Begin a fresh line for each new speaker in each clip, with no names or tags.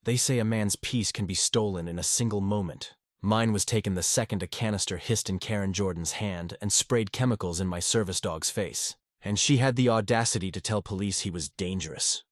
They say a man's peace can be stolen in a single moment. Mine was taken the second a canister hissed in Karen Jordan's hand and sprayed chemicals in my service dog's face. And she had the audacity to tell police he was dangerous.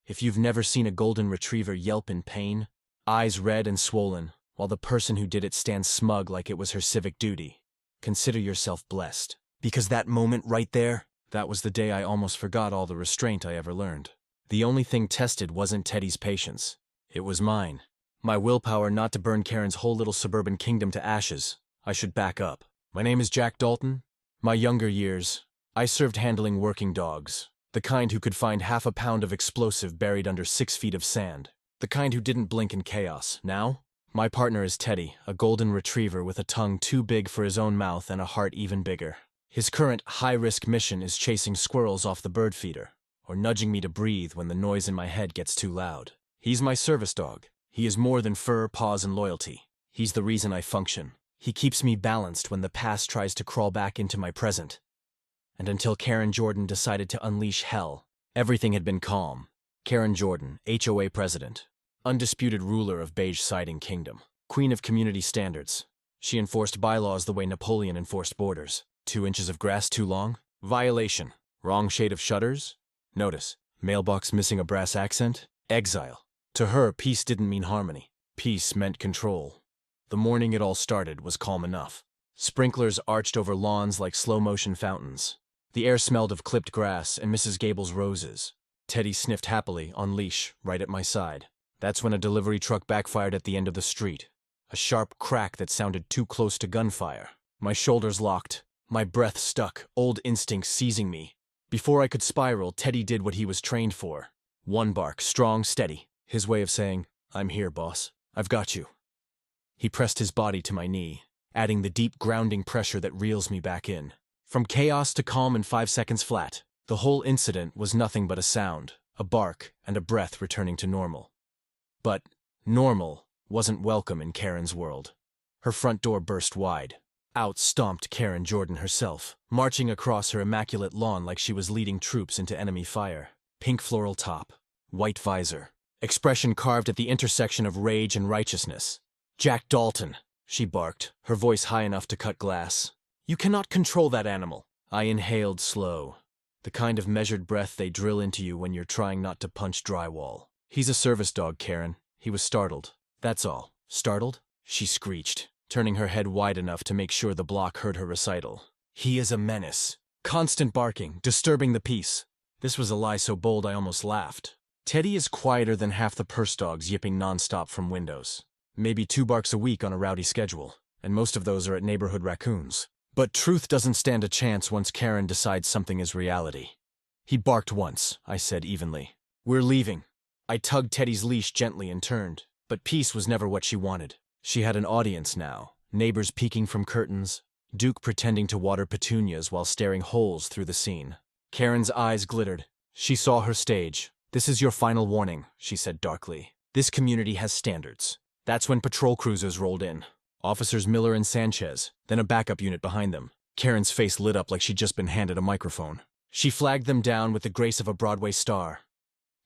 If you've never seen a golden retriever yelp in pain, eyes red and swollen, while the person who did it stands smug like it was her civic duty, consider yourself blessed. Because that moment right there, that was the day I almost forgot all the restraint I ever learned. The only thing tested wasn't Teddy's patience. It was mine. My willpower not to burn Karen's whole little suburban kingdom to ashes. I should back up. My name is Jack Dalton. My younger years, I served handling working dogs. The kind who could find half a pound of explosive buried under 6 feet of sand. The kind who didn't blink in chaos. Now, my partner is Teddy, a golden retriever with a tongue too big for his own mouth and a heart even bigger. His current high-risk mission is chasing squirrels off the bird feeder, or nudging me to breathe when the noise in my head gets too loud. He's my service dog. He is more than fur, paws, and loyalty. He's the reason I function. He keeps me balanced when the past tries to crawl back into my present. And until Karen Jordan decided to unleash hell, everything had been calm. Karen Jordan, HOA president, undisputed ruler of beige siding kingdom, queen of community standards. She enforced bylaws the way Napoleon enforced borders. 2 inches of grass too long? Violation. Wrong shade of shutters? Notice. Mailbox missing a brass accent? Exile. To her, peace didn't mean harmony. Peace meant control. The morning it all started was calm enough. Sprinklers arched over lawns like slow-motion fountains. The air smelled of clipped grass and Mrs. Gable's roses. Teddy sniffed happily, on leash, right at my side. That's when a delivery truck backfired at the end of the street. A sharp crack that sounded too close to gunfire. My shoulders locked. My breath stuck, old instincts seizing me. Before I could spiral, Teddy did what he was trained for. One bark, strong, steady. His way of saying, "I'm here, boss. I've got you." He pressed his body to my knee, adding the deep grounding pressure that reels me back in. From chaos to calm in 5 seconds flat, the whole incident was nothing but a sound, a bark, and a breath returning to normal. But normal wasn't welcome in Karen's world. Her front door burst wide. Out stomped Karen Jordan herself, marching across her immaculate lawn like she was leading troops into enemy fire. Pink floral top, white visor, expression carved at the intersection of rage and righteousness. "Jack Dalton," she barked, her voice high enough to cut glass. "You cannot control that animal." I inhaled slow, the kind of measured breath they drill into you when you're trying not to punch drywall. "He's a service dog, Karen." He was startled. "That's all." "Startled?" she screeched, turning her head wide enough to make sure the block heard her recital. "He is a menace. Constant barking, disturbing the peace." This was a lie so bold I almost laughed. Teddy is quieter than half the purse dogs yipping nonstop from windows. Maybe 2 barks a week on a rowdy schedule, and most of those are at neighborhood raccoons. But truth doesn't stand a chance once Karen decides something is reality. "He barked once," I said evenly. "We're leaving." I tugged Teddy's leash gently and turned, but peace was never what she wanted. She had an audience now, neighbors peeking from curtains, Duke pretending to water petunias while staring holes through the scene. Karen's eyes glittered. She saw her stage. "This is your final warning," she said darkly. "This community has standards." That's when patrol cruisers rolled in. Officers Miller and Sanchez, then a backup unit behind them. Karen's face lit up like she'd just been handed a microphone. She flagged them down with the grace of a Broadway star.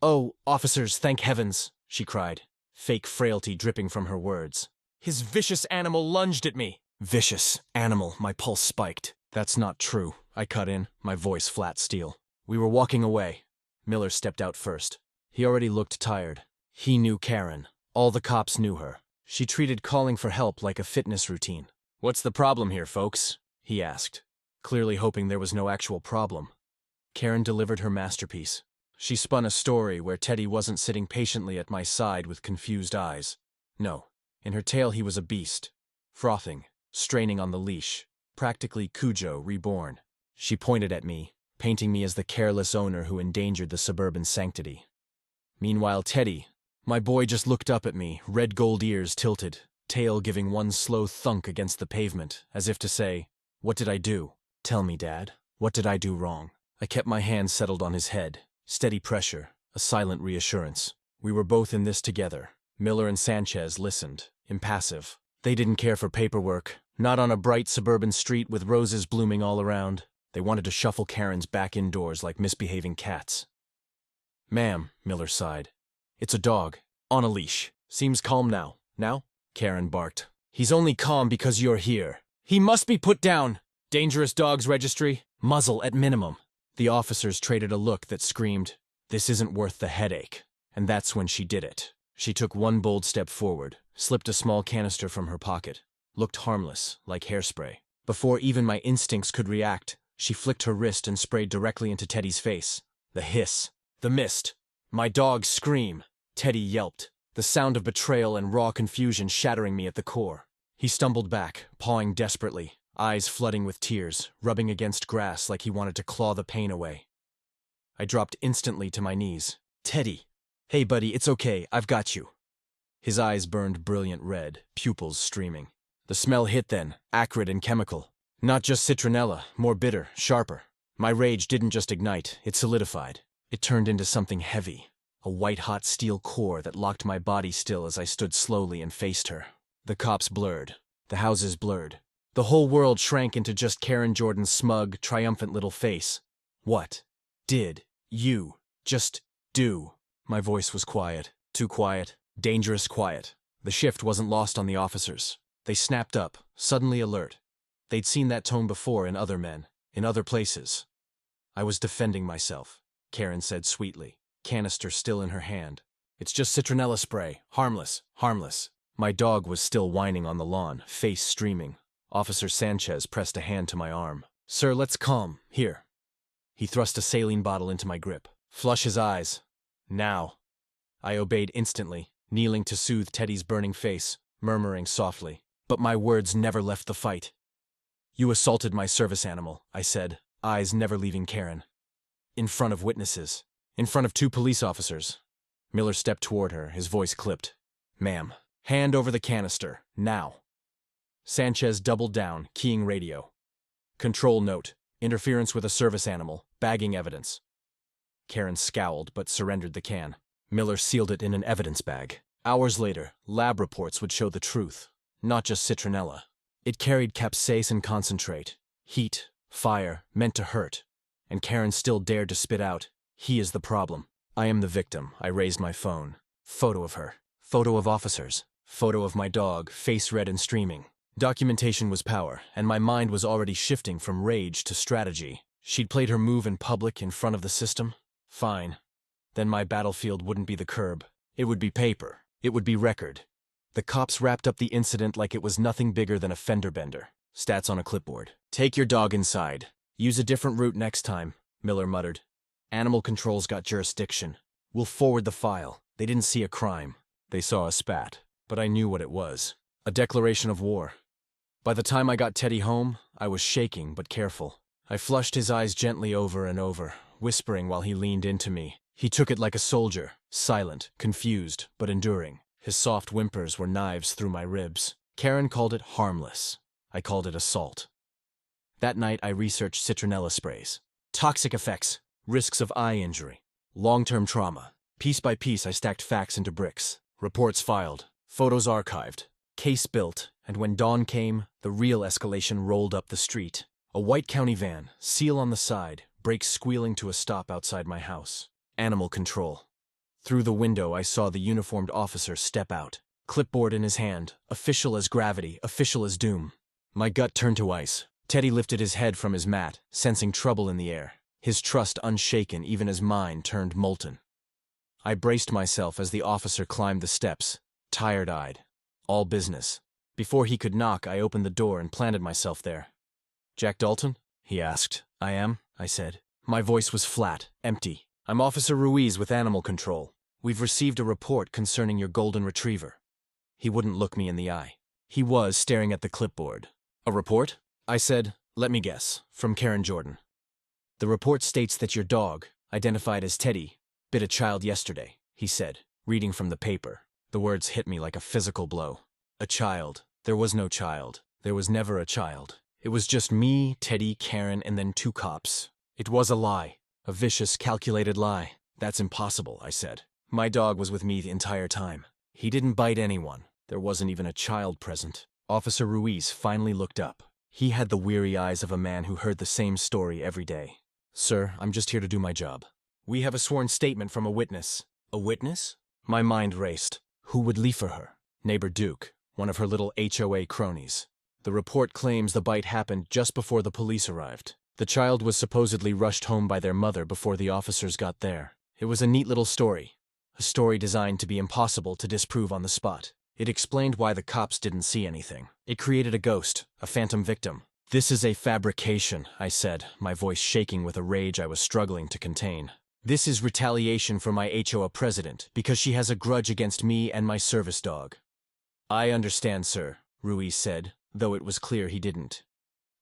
"Oh, officers, thank heavens," she cried, fake frailty dripping from her words. "His vicious animal lunged at me." Vicious animal, my pulse spiked. "That's not true," I cut in, my voice flat steel. We were walking away. Miller stepped out first. He already looked tired. He knew Karen. All the cops knew her. She treated calling for help like a fitness routine. "What's the problem here, folks?" he asked, clearly hoping there was no actual problem. Karen delivered her masterpiece. She spun a story where Teddy wasn't sitting patiently at my side with confused eyes. No, in her tale he was a beast, frothing, straining on the leash, practically Cujo reborn. She pointed at me, painting me as the careless owner who endangered the suburban sanctity. Meanwhile, Teddy, my boy, just looked up at me, red gold ears tilted, tail giving one slow thunk against the pavement, as if to say, "What did I do? Tell me, Dad, what did I do wrong?" I kept my hand settled on his head, steady pressure, a silent reassurance. We were both in this together. Miller and Sanchez listened, impassive. They didn't care for paperwork, not on a bright suburban street with roses blooming all around. They wanted to shuffle Karens back indoors like misbehaving cats. "Ma'am," Miller sighed. "It's a dog, on a leash." Seems calm now. Now? Karen barked. He's only calm because you're here. He must be put down. Dangerous dogs registry? Muzzle at minimum. The officers traded a look that screamed, "This isn't worth the headache." And that's when she did it. She took one bold step forward, slipped a small canister from her pocket, looked harmless, like hairspray. Before even my instincts could react, she flicked her wrist and sprayed directly into Teddy's face. The hiss. The mist. My dog's scream. Teddy yelped, the sound of betrayal and raw confusion shattering me at the core. He stumbled back, pawing desperately, eyes flooding with tears, rubbing against grass like he wanted to claw the pain away. I dropped instantly to my knees. Teddy. Hey buddy, it's okay, I've got you. His eyes burned brilliant red, pupils streaming. The smell hit then, acrid and chemical. Not just citronella, more bitter, sharper. My rage didn't just ignite, it solidified. It turned into something heavy, a white-hot steel core that locked my body still as I stood slowly and faced her. The cops blurred, the houses blurred. The whole world shrank into just Karen Jordan's smug, triumphant little face. What did you just do? My voice was quiet, too quiet, dangerous quiet. The shift wasn't lost on the officers. They snapped up, suddenly alert. They'd seen that tone before in other men, in other places. I was defending myself, Karen said sweetly, canister still in her hand. It's just citronella spray, harmless, harmless. My dog was still whining on the lawn, face streaming. Officer Sanchez pressed a hand to my arm. Sir, let's calm, here. He thrust a saline bottle into my grip. Flush his eyes. Now. I obeyed instantly, kneeling to soothe Teddy's burning face, murmuring softly. But my words never left the fight. You assaulted my service animal, I said, eyes never leaving Karen. In front of witnesses. In front of 2 police officers. Miller stepped toward her, his voice clipped. Ma'am, hand over the canister, now. Sanchez doubled down, keying radio. Control note, interference with a service animal, bagging evidence. Karen scowled but surrendered the can. Miller sealed it in an evidence bag. Hours later, lab reports would show the truth. Not just citronella. It carried capsaicin concentrate. Heat, fire, meant to hurt. And Karen still dared to spit out, he is the problem. I am the victim. I raised my phone. Photo of her. Photo of officers. Photo of my dog, face red and streaming. Documentation was power, and my mind was already shifting from rage to strategy. She'd played her move in public in front of the system? Fine. Then my battlefield wouldn't be the curb. It would be paper. It would be record. The cops wrapped up the incident like it was nothing bigger than a fender bender. Stats on a clipboard. Take your dog inside. Use a different route next time, Miller muttered. Animal control's got jurisdiction. We'll forward the file. They didn't see a crime. They saw a spat. But I knew what it was. A declaration of war. By the time I got Teddy home, I was shaking but careful. I flushed his eyes gently over and over, whispering while he leaned into me. He took it like a soldier, silent, confused, but enduring. His soft whimpers were knives through my ribs. Karen called it harmless. I called it assault. That night I researched citronella sprays. Toxic effects, risks of eye injury, long-term trauma. Piece by piece I stacked facts into bricks. Reports filed, photos archived, case built, and when dawn came, the real escalation rolled up the street. A white county van, seal on the side, brakes squealing to a stop outside my house. Animal control. Through the window I saw the uniformed officer step out, clipboard in his hand, official as gravity, official as doom. My gut turned to ice. Teddy lifted his head from his mat, sensing trouble in the air, his trust unshaken even as mine turned molten. I braced myself as the officer climbed the steps, tired-eyed. All business. Before he could knock, I opened the door and planted myself there. Jack Dalton? He asked. I am, I said. My voice was flat, empty. I'm Officer Ruiz with Animal Control. We've received a report concerning your golden retriever. He wouldn't look me in the eye. He was staring at the clipboard. A report? I said, let me guess, from Karen Jordan. The report states that your dog, identified as Teddy, bit a child yesterday, he said, reading from the paper. The words hit me like a physical blow. A child. There was no child. There was never a child. It was just me, Teddy, Karen, and then 2 cops. It was a lie. A vicious, calculated lie. That's impossible, I said. My dog was with me the entire time. He didn't bite anyone. There wasn't even a child present. Officer Ruiz finally looked up. He had the weary eyes of a man who heard the same story every day. Sir, I'm just here to do my job. We have a sworn statement from a witness. A witness? My mind raced. Who would leave for her? Neighbor Duke, one of her little HOA cronies. The report claims the bite happened just before the police arrived. The child was supposedly rushed home by their mother before the officers got there. It was a neat little story. A story designed to be impossible to disprove on the spot. It explained why the cops didn't see anything. It created a ghost, a phantom victim. This is a fabrication, I said, my voice shaking with a rage I was struggling to contain. This is retaliation for my HOA president, because she has a grudge against me and my service dog. I understand, sir, Ruiz said, though it was clear he didn't.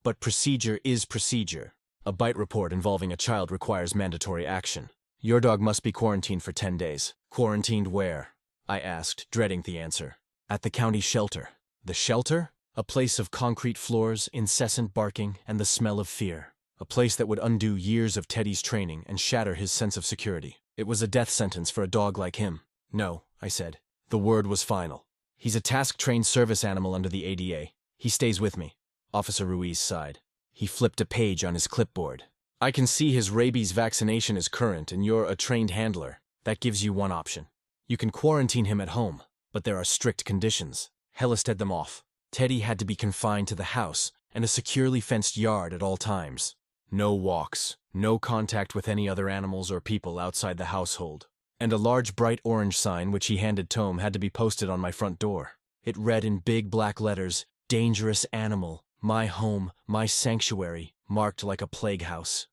But procedure is procedure. A bite report involving a child requires mandatory action. Your dog must be quarantined for 10 days. Quarantined where? I asked, dreading the answer. At the county shelter. The shelter? A place of concrete floors, incessant barking, and the smell of fear. A place that would undo years of Teddy's training and shatter his sense of security. It was a death sentence for a dog like him. No, I said. The word was final. He's a task-trained service animal under the ADA. He stays with me. Officer Ruiz sighed. He flipped a page on his clipboard. I can see his rabies vaccination is current and you're a trained handler. That gives you one option. You can quarantine him at home, but there are strict conditions. Hellisted them off. Teddy had to be confined to the house and a securely fenced yard at all times. No walks, no contact with any other animals or people outside the household. And a large bright orange sign which he handed Tome had to be posted on my front door. It read in big black letters, "Dangerous animal, my home, my sanctuary," marked like a plague house.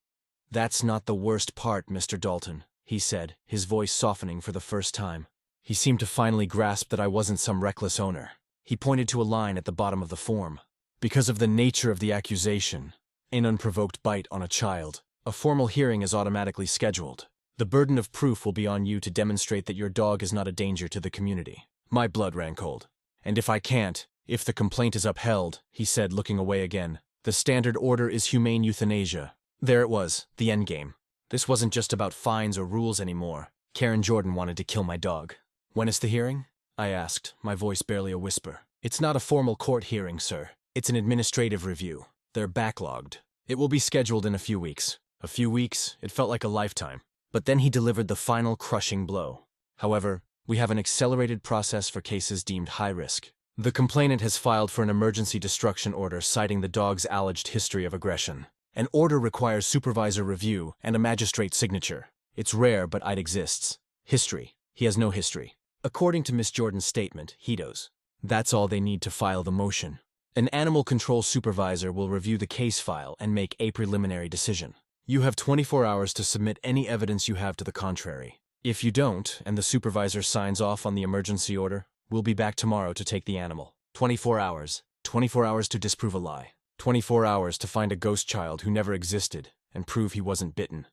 That's not the worst part, Mr. Dalton, he said, his voice softening for the first time. He seemed to finally grasp that I wasn't some reckless owner. He pointed to a line at the bottom of the form. Because of the nature of the accusation, an unprovoked bite on a child, a formal hearing is automatically scheduled. The burden of proof will be on you to demonstrate that your dog is not a danger to the community. My blood ran cold. And if I can't, if the complaint is upheld, he said, looking away again, the standard order is humane euthanasia. There it was, the endgame. This wasn't just about fines or rules anymore. Karen Jordan wanted to kill my dog. When is the hearing? I asked, my voice barely a whisper. It's not a formal court hearing, sir. It's an administrative review. They're backlogged. It will be scheduled in a few weeks. A few weeks, it felt like a lifetime. But then he delivered the final crushing blow. However, we have an accelerated process for cases deemed high risk. The complainant has filed for an emergency destruction order citing the dog's alleged history of aggression. An order requires supervisor review and a magistrate's signature. It's rare, but it exists. History. He has no history. According to Miss Jordan's statement, he does. That's all they need to file the motion. An animal control supervisor will review the case file and make a preliminary decision. You have 24 hours to submit any evidence you have to the contrary. If you don't, and the supervisor signs off on the emergency order, we'll be back tomorrow to take the animal. 24 hours. 24 hours to disprove a lie. 24 hours to find a ghost child who never existed and prove he wasn't bitten.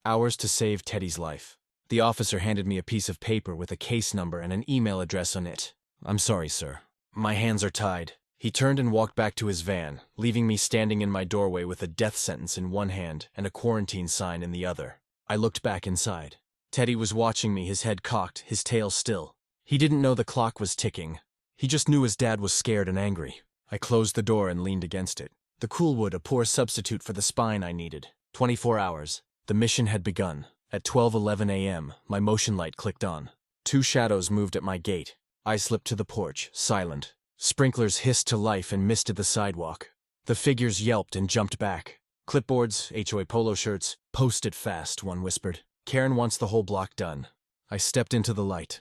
Hours to save Teddy's life. The officer handed me a piece of paper with a case number and an email address on it. I'm sorry, sir. My hands are tied. He turned and walked back to his van, leaving me standing in my doorway with a death sentence in one hand and a quarantine sign in the other. I looked back inside. Teddy was watching me, his head cocked, his tail still. He didn't know the clock was ticking. He just knew his dad was scared and angry. I closed the door and leaned against it. The cool wood, a poor substitute for the spine I needed. 24 hours. The mission had begun. At 12:11 a.m., my motion light clicked on. 2 shadows moved at my gate. I slipped to the porch, silent. Sprinklers hissed to life and misted the sidewalk. The figures yelped and jumped back. Clipboards, HOA polo shirts, post it fast, one whispered. Karen wants the whole block done. I stepped into the light.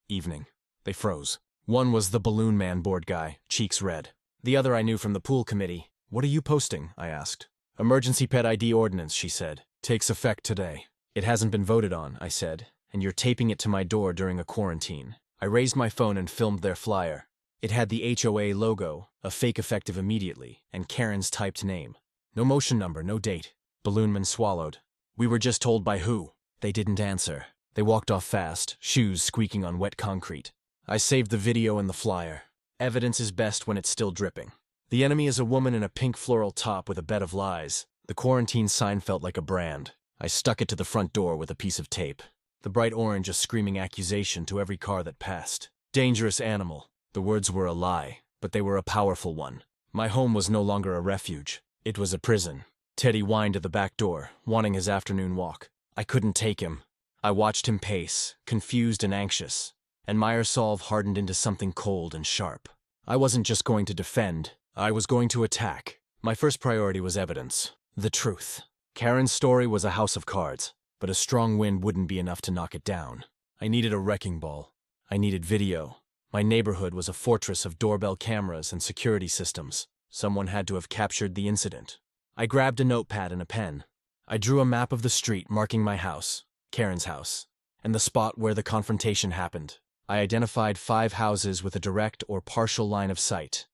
Evening. They froze. One was the Balloon Man board guy, cheeks red. The other I knew from the pool committee. What are you posting? I asked. Emergency pet ID ordinance, she said. Takes effect today. It hasn't been voted on, I said, and you're taping it to my door during a quarantine. I raised my phone and filmed their flyer. It had the HOA logo, a fake effective immediately, and Karen's typed name. No motion number, no date. Balloonman swallowed. We were just told by who? They didn't answer. They walked off fast, shoes squeaking on wet concrete. I saved the video and the flyer. Evidence is best when it's still dripping. The enemy is a woman in a pink floral top with a bed of lies. The quarantine sign felt like a brand. I stuck it to the front door with a piece of tape. The bright orange a screaming accusation to every car that passed. Dangerous animal. The words were a lie, but they were a powerful one. My home was no longer a refuge. It was a prison. Teddy whined at the back door, wanting his afternoon walk. I couldn't take him. I watched him pace, confused and anxious. and my resolve hardened into something cold and sharp. I wasn't just going to defend, I was going to attack. My first priority was evidence. The truth. Karen's story was a house of cards, but a strong wind wouldn't be enough to knock it down. I needed a wrecking ball. I needed video. My neighborhood was a fortress of doorbell cameras and security systems. Someone had to have captured the incident. I grabbed a notepad and a pen. I drew a map of the street marking my house, Karen's house, and the spot where the confrontation happened. I identified 5 houses with a direct or partial line of sight.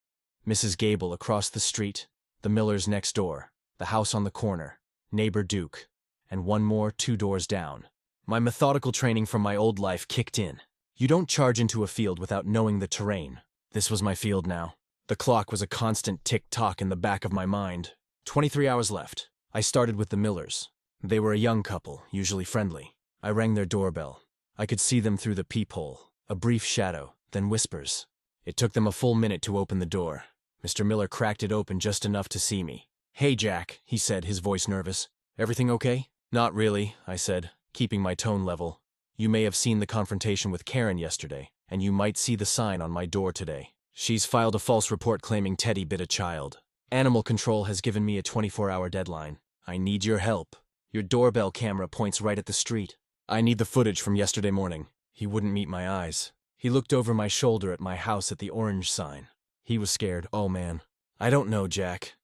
Mrs. Gable across the street, the Millers next door, the house on the corner, neighbor Duke, and one more 2 doors down. My methodical training from my old life kicked in. You don't charge into a field without knowing the terrain. This was my field now. The clock was a constant tick-tock in the back of my mind. 23 hours left. I started with the Millers. They were a young couple, usually friendly. I rang their doorbell. I could see them through the peephole. A brief shadow, then whispers. It took them a full minute to open the door. Mr. Miller cracked it open just enough to see me. "Hey, Jack," he said, his voice nervous. "Everything okay?" "Not really," I said, keeping my tone level. "You may have seen the confrontation with Karen yesterday, and you might see the sign on my door today. She's filed a false report claiming Teddy bit a child. Animal control has given me a 24-hour deadline. I need your help. Your doorbell camera points right at the street. I need the footage from yesterday morning." He wouldn't meet my eyes. He looked over my shoulder at my house at the orange sign. He was scared. "Oh, man. I don't know, Jack.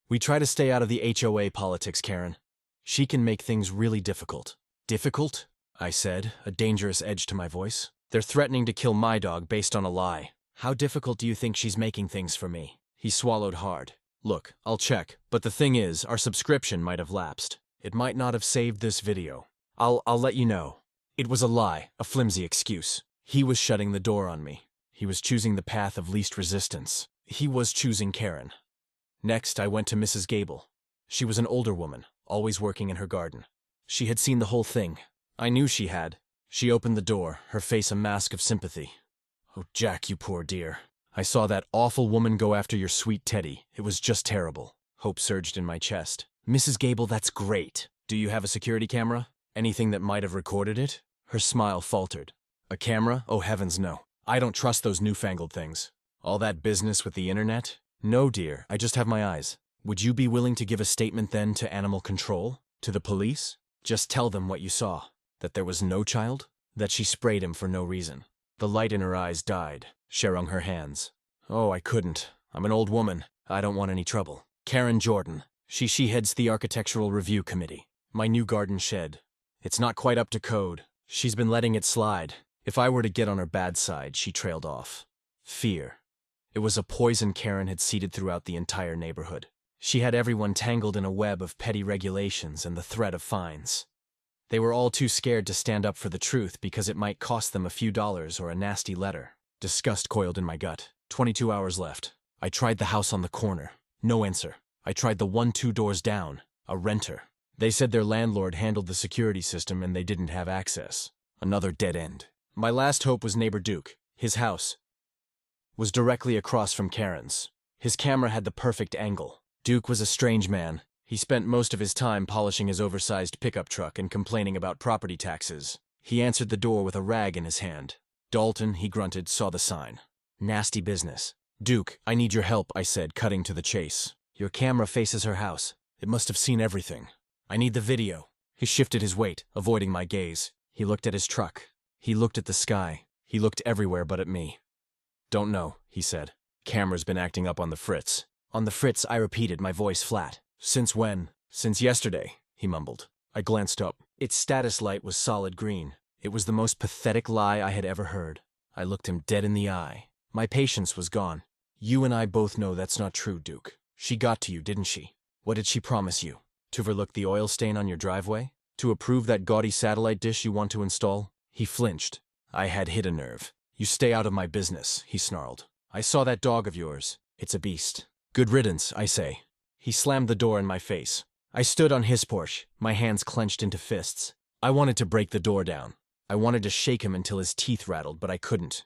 We try to stay out of the HOA politics, Karen. She can make things really difficult." "Difficult?" I said, a dangerous edge to my voice. "They're threatening to kill my dog based on a lie. How difficult do you think she's making things for me?" He swallowed hard. "Look, I'll check, but the thing is, our subscription might have lapsed. It might not have saved this video. I'll let you know." It was a lie, a flimsy excuse. He was shutting the door on me. He was choosing the path of least resistance. He was choosing Karen. Next, I went to Mrs. Gable. She was an older woman, always working in her garden. She had seen the whole thing. I knew she had. She opened the door, her face a mask of sympathy. "Oh, Jack, you poor dear. I saw that awful woman go after your sweet Teddy. It was just terrible." Hope surged in my chest. "Mrs. Gable, that's great. Do you have a security camera? Anything that might have recorded it?" Her smile faltered. "A camera? Oh, heavens, no. I don't trust those newfangled things. All that business with the internet? No, dear, I just have my eyes. Would you be willing to give a statement then to animal control? To the police? Just tell them what you saw. That there was no child? That she sprayed him for no reason." The light in her eyes died. She wrung her hands. "Oh, I couldn't. I'm an old woman. I don't want any trouble. Karen Jordan. She heads the Architectural Review Committee. My new garden shed. It's not quite up to code. She's been letting it slide. If I were to get on her bad side," she trailed off. Fear. It was a poison Karen had seeded throughout the entire neighborhood. She had everyone tangled in a web of petty regulations and the threat of fines. They were all too scared to stand up for the truth because it might cost them a few dollars or a nasty letter. Disgust coiled in my gut. 22 hours left. I tried the house on the corner. No answer. I tried the one 2 doors down. A renter. They said their landlord handled the security system and they didn't have access. Another dead end. My last hope was neighbor Duke. His house was directly across from Karen's. His camera had the perfect angle. Duke was a strange man. He spent most of his time polishing his oversized pickup truck and complaining about property taxes. He answered the door with a rag in his hand. Dalton, he grunted, saw the sign. Nasty business. "Duke, I need your help," I said, cutting to the chase. "Your camera faces her house. It must have seen everything. I need the video." He shifted his weight, avoiding my gaze. He looked at his truck. He looked at the sky. He looked everywhere but at me. "Don't know," he said. "Camera's been acting up on the fritz." "On the fritz," I repeated, my voice flat. "Since when?" "Since yesterday," he mumbled. I glanced up. Its status light was solid green. It was the most pathetic lie I had ever heard. I looked him dead in the eye. My patience was gone. "You and I both know that's not true, Duke. She got to you, didn't she? What did she promise you? To overlook the oil stain on your driveway? To approve that gaudy satellite dish you want to install?" He flinched. I had hit a nerve. "You stay out of my business," he snarled. "I saw that dog of yours. It's a beast. Good riddance, I say." He slammed the door in my face. I stood on his porch, my hands clenched into fists. I wanted to break the door down. I wanted to shake him until his teeth rattled, but I couldn't.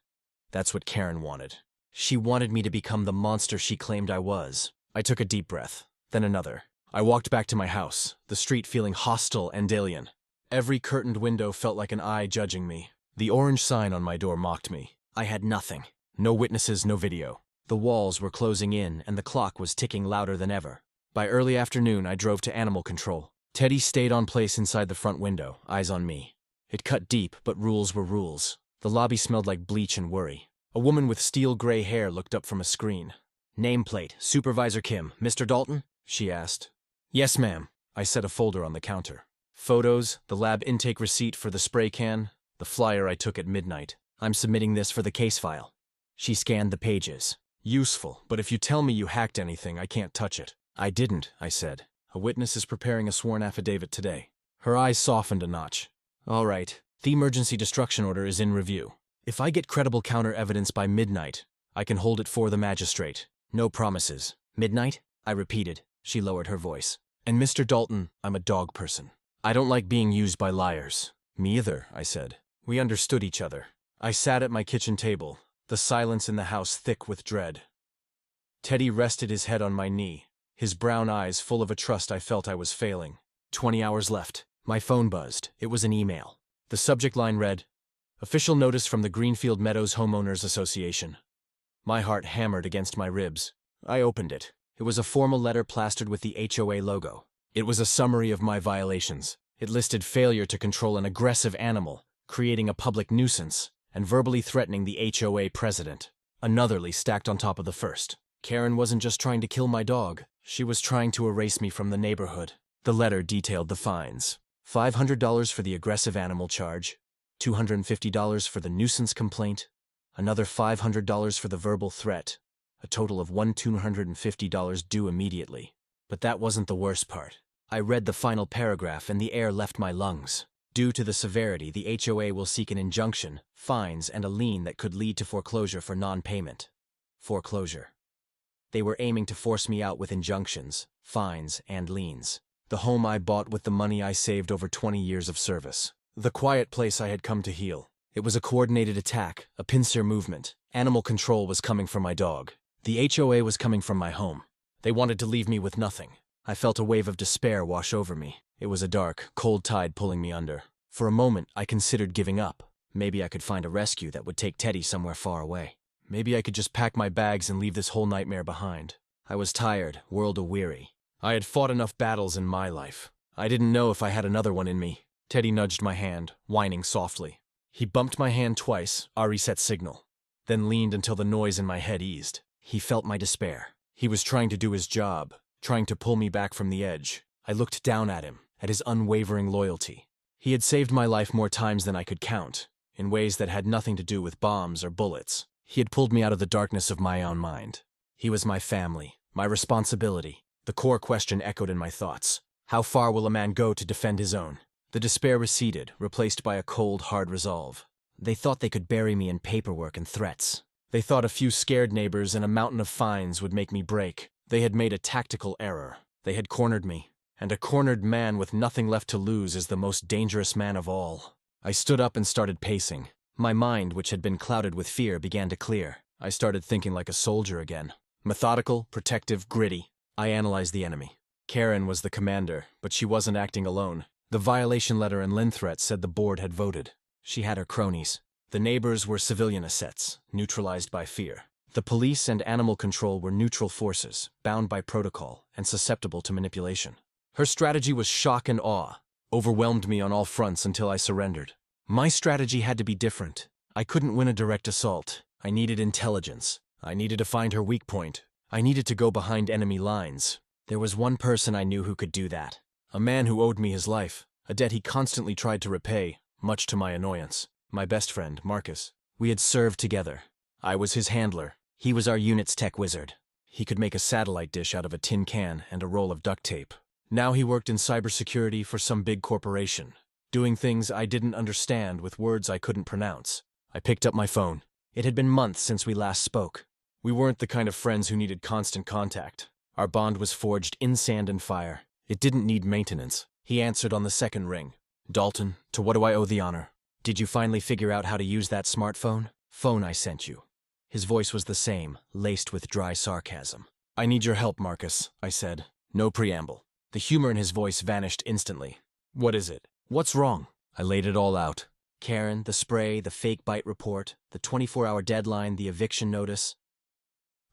That's what Karen wanted. She wanted me to become the monster she claimed I was. I took a deep breath, then another. I walked back to my house, the street feeling hostile and alien. Every curtained window felt like an eye judging me. The orange sign on my door mocked me. I had nothing. No witnesses, no video. The walls were closing in, and the clock was ticking louder than ever. By early afternoon, I drove to animal control. Teddy stayed on place inside the front window, eyes on me. It cut deep, but rules were rules. The lobby smelled like bleach and worry. A woman with steel gray hair looked up from a screen. "Nameplate, Supervisor Kim, Mr. Dalton?" she asked. "Yes, ma'am." I set a folder on the counter. Photos, the lab intake receipt for the spray can, the flyer I took at midnight. "I'm submitting this for the case file." She scanned the pages. "Useful, but if you tell me you hacked anything, I can't touch it." "I didn't," I said. "A witness is preparing a sworn affidavit today." Her eyes softened a notch. "All right, the emergency destruction order is in review. If I get credible counter-evidence by midnight, I can hold it for the magistrate. No promises." "Midnight?" I repeated. She lowered her voice. "And Mr. Dalton, I'm a dog person. I don't like being used by liars." "Me either," I said. We understood each other. I sat at my kitchen table, the silence in the house thick with dread. Teddy rested his head on my knee, his brown eyes full of a trust I felt I was failing. 20 hours left. My phone buzzed. It was an email. The subject line read, "Official notice from the Greenfield Meadows Homeowners Association." My heart hammered against my ribs. I opened it. It was a formal letter plastered with the HOA logo. It was a summary of my violations. It listed failure to control an aggressive animal, creating a public nuisance, and verbally threatening the HOA president. Anotherly stacked on top of the first. Karen wasn't just trying to kill my dog. She was trying to erase me from the neighborhood. The letter detailed the fines. $500 for the aggressive animal charge, $250 for the nuisance complaint, another $500 for the verbal threat, a total of $1,250 due immediately. But that wasn't the worst part. I read the final paragraph and the air left my lungs. Due to the severity, the HOA will seek an injunction, fines, and a lien that could lead to foreclosure for non-payment. Foreclosure. They were aiming to force me out with injunctions, fines, and liens. The home I bought with the money I saved over 20 years of service. The quiet place I had come to heal. It was a coordinated attack, a pincer movement. Animal control was coming for my dog. The HOA was coming from my home. They wanted to leave me with nothing. I felt a wave of despair wash over me. It was a dark, cold tide pulling me under. For a moment, I considered giving up. Maybe I could find a rescue that would take Teddy somewhere far away. Maybe I could just pack my bags and leave this whole nightmare behind. I was tired, world-a-weary. I had fought enough battles in my life. I didn't know if I had another one in me. Teddy nudged my hand, whining softly. He bumped my hand twice, a reset signal, then leaned until the noise in my head eased. He felt my despair. He was trying to do his job, trying to pull me back from the edge. I looked down at him, at his unwavering loyalty. He had saved my life more times than I could count, in ways that had nothing to do with bombs or bullets. He had pulled me out of the darkness of my own mind. He was my family, my responsibility. The core question echoed in my thoughts. How far will a man go to defend his own? The despair receded, replaced by a cold, hard resolve. They thought they could bury me in paperwork and threats. They thought a few scared neighbors and a mountain of fines would make me break. They had made a tactical error. They had cornered me. And a cornered man with nothing left to lose is the most dangerous man of all. I stood up and started pacing. My mind, which had been clouded with fear, began to clear. I started thinking like a soldier again. Methodical, protective, gritty. I analyzed the enemy. Karen was the commander, but she wasn't acting alone. The violation letter and Lynn threat said the board had voted. She had her cronies. The neighbors were civilian assets, neutralized by fear. The police and animal control were neutral forces, bound by protocol, and susceptible to manipulation. Her strategy was shock and awe, overwhelmed me on all fronts until I surrendered. My strategy had to be different. I couldn't win a direct assault. I needed intelligence. I needed to find her weak point. I needed to go behind enemy lines. There was one person I knew who could do that. A man who owed me his life, a debt he constantly tried to repay, much to my annoyance. My best friend, Marcus. We had served together. I was his handler. He was our unit's tech wizard. He could make a satellite dish out of a tin can and a roll of duct tape. Now he worked in cybersecurity for some big corporation, doing things I didn't understand with words I couldn't pronounce. I picked up my phone. It had been months since we last spoke. We weren't the kind of friends who needed constant contact. Our bond was forged in sand and fire. It didn't need maintenance. He answered on the second ring. "Dalton, to what do I owe the honor? Did you finally figure out how to use that smartphone? Phone I sent you." His voice was the same, laced with dry sarcasm. "I need your help, Marcus," I said. No preamble. The humor in his voice vanished instantly. "What is it? What's wrong?" I laid it all out. Karen, the spray, the fake bite report, the 24-hour deadline, the eviction notice.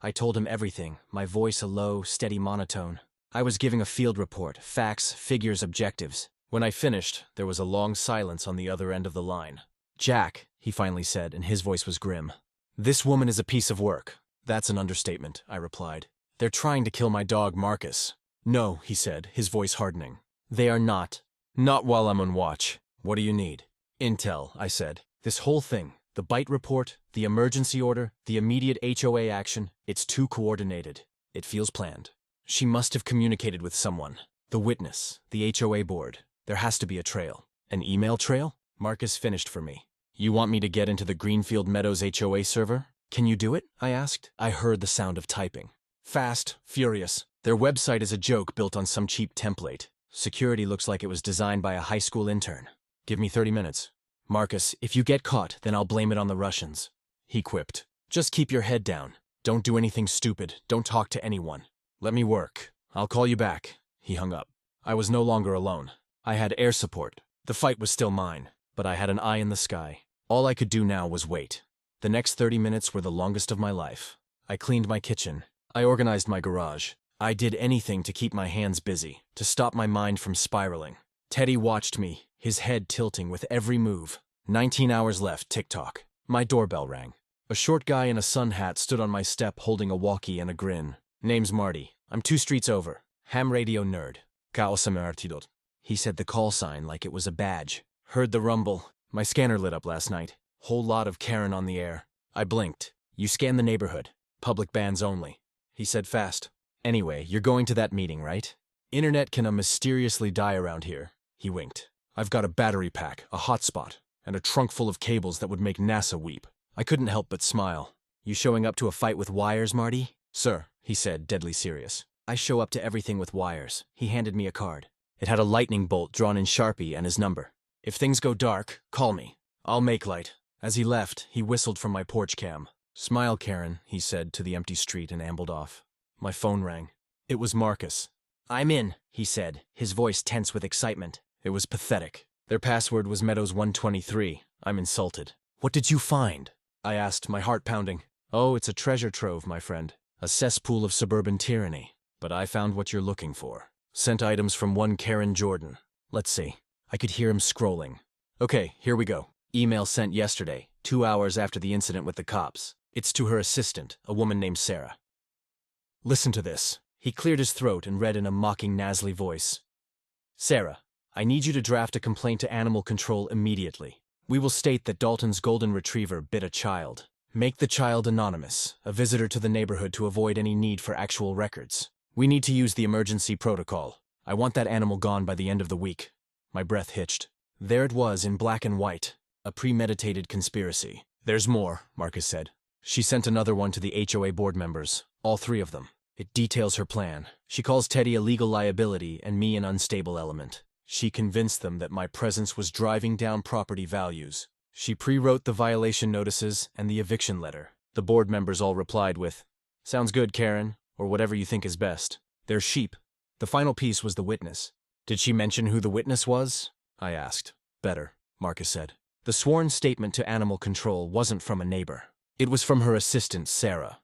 I told him everything, my voice a low, steady monotone. I was giving a field report, facts, figures, objectives. When I finished, there was a long silence on the other end of the line. "Jack," he finally said, and his voice was grim. "This woman is a piece of work." "That's an understatement," I replied. "They're trying to kill my dog, Marcus." "No," he said, his voice hardening. "They are not. Not while I'm on watch. What do you need?" "Intel," I said. "This whole thing, the bite report, the emergency order, the immediate HOA action, it's too coordinated. It feels planned. She must have communicated with someone. The witness, the HOA board. There has to be a trail." "An email trail?" Marcus finished for me. "You want me to get into the Greenfield Meadows HOA server? Can you do it?" I asked. I heard the sound of typing. Fast, furious. Their website is a joke built on some cheap template. Security looks like it was designed by a high school intern. "Give me 30 minutes. Marcus, if you get caught, then I'll blame it on the Russians," he quipped. "Just keep your head down. Don't do anything stupid. Don't talk to anyone. Let me work. I'll call you back." He hung up. I was no longer alone. I had air support. The fight was still mine, but I had an eye in the sky. All I could do now was wait. The next 30 minutes were the longest of my life. I cleaned my kitchen. I organized my garage. I did anything to keep my hands busy, to stop my mind from spiraling. Teddy watched me, his head tilting with every move. 19 hours left, tick-tock. My doorbell rang. A short guy in a sun hat stood on my step holding a walkie and a grin. "Name's Marty. I'm 2 streets over. Ham radio nerd. Kaosamartidot." He said the call sign like it was a badge. Heard the rumble. My scanner lit up last night. Whole lot of Karen on the air. I blinked. "You scan the neighborhood. Public bands only." He said fast. "Anyway, you're going to that meeting, right? Internet can mysteriously die around here." He winked. "I've got a battery pack, a hotspot, and a trunk full of cables that would make NASA weep." I couldn't help but smile. "You showing up to a fight with wires, Marty?" "Sir," he said, deadly serious. "I show up to everything with wires." He handed me a card. It had a lightning bolt drawn in Sharpie and his number. "If things go dark, call me. I'll make light." As he left, he whistled from my porch cam. "Smile, Karen," he said to the empty street and ambled off. My phone rang. It was Marcus. "I'm in," he said, his voice tense with excitement. It was pathetic. Their password was Meadows 123. I'm insulted. "What did you find?" I asked, my heart pounding. "Oh, it's a treasure trove, my friend. A cesspool of suburban tyranny. But I found what you're looking for. Sent items from one Karen Jordan. Let's see." I could hear him scrolling. "Okay, here we go. Email sent yesterday, 2 hours after the incident with the cops. It's to her assistant, a woman named Sarah. Listen to this." He cleared his throat and read in a mocking, nasally voice. "Sarah, I need you to draft a complaint to animal control immediately. We will state that Dalton's golden retriever bit a child. Make the child anonymous, a visitor to the neighborhood to avoid any need for actual records. We need to use the emergency protocol. I want that animal gone by the end of the week." My breath hitched. There it was in black and white, a premeditated conspiracy. "There's more," Marcus said. "She sent another one to the HOA board members, all 3 of them. It details her plan. She calls Teddy a legal liability and me an unstable element. She convinced them that my presence was driving down property values. She pre-wrote the violation notices and the eviction letter. The board members all replied with, 'Sounds good, Karen,' or whatever you think is best. They're sheep." The final piece was the witness. "Did she mention who the witness was?" I asked. "Better," Marcus said. The sworn statement to animal control wasn't from a neighbor. It was from her assistant, Sarah.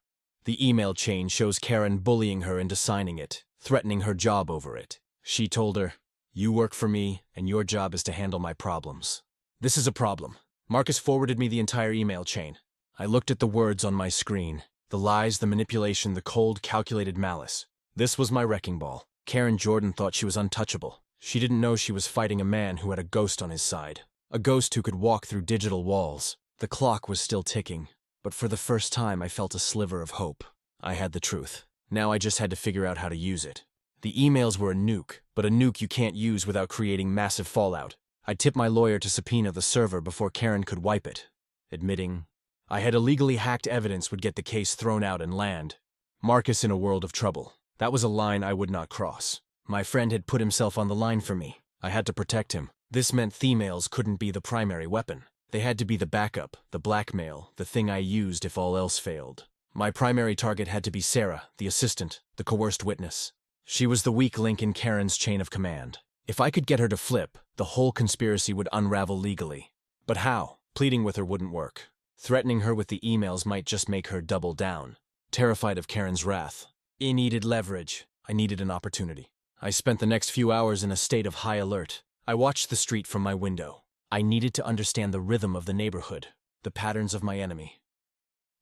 The email chain shows Karen bullying her into signing it, threatening her job over it. She told her, "You work for me, and your job is to handle my problems." This is a problem. Marcus forwarded me the entire email chain. I looked at the words on my screen. The lies, the manipulation, the cold, calculated malice. This was my wrecking ball. Karen Jordan thought she was untouchable. She didn't know she was fighting a man who had a ghost on his side. A ghost who could walk through digital walls. The clock was still ticking, but for the first time I felt a sliver of hope. I had the truth. Now I just had to figure out how to use it. The emails were a nuke, but a nuke you can't use without creating massive fallout. I tipped my lawyer to subpoena the server before Karen could wipe it, admitting I had illegally hacked evidence would get the case thrown out and land. Marcus in a world of trouble. That was a line I would not cross. My friend had put himself on the line for me. I had to protect him. This meant emails couldn't be the primary weapon. They had to be the backup, the blackmail, the thing I used if all else failed. My primary target had to be Sarah, the assistant, the coerced witness. She was the weak link in Karen's chain of command. If I could get her to flip, the whole conspiracy would unravel legally. But how? Pleading with her wouldn't work. Threatening her with the emails might just make her double down. Terrified of Karen's wrath, I needed leverage. I needed an opportunity. I spent the next few hours in a state of high alert. I watched the street from my window. I needed to understand the rhythm of the neighborhood, the patterns of my enemy.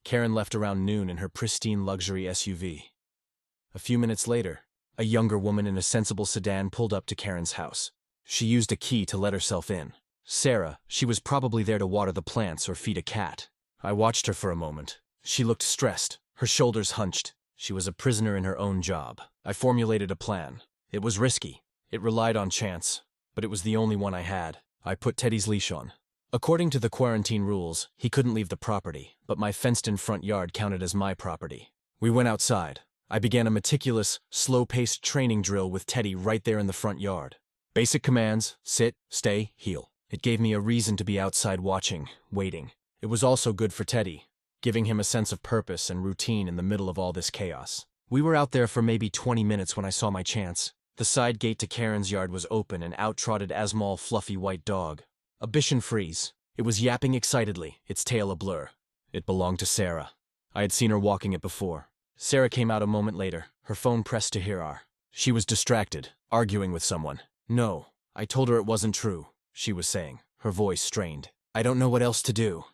Karen left around noon in her pristine luxury SUV. A few minutes later, a younger woman in a sensible sedan pulled up to Karen's house. She used a key to let herself in. Sarah, she was probably there to water the plants or feed a cat. I watched her for a moment. She looked stressed, her shoulders hunched. She was a prisoner in her own job. I formulated a plan. It was risky. It relied on chance, but it was the only one I had. I put Teddy's leash on. According to the quarantine rules, he couldn't leave the property, but my fenced-in front yard counted as my property. We went outside. I began a meticulous, slow-paced training drill with Teddy right there in the front yard. Basic commands: sit, stay, heel. It gave me a reason to be outside watching, waiting. It was also good for Teddy, giving him a sense of purpose and routine in the middle of all this chaos. We were out there for maybe 20 minutes when I saw my chance. The side gate to Karen's yard was open and out trotted Asmal's fluffy white dog. A Bichon Frise. It was yapping excitedly, its tail a blur. It belonged to Sarah. I had seen her walking it before. Sarah came out a moment later, her phone pressed to hear our. She was distracted, arguing with someone. No, I told her it wasn't true, she was saying, her voice strained. I don't know what else to do.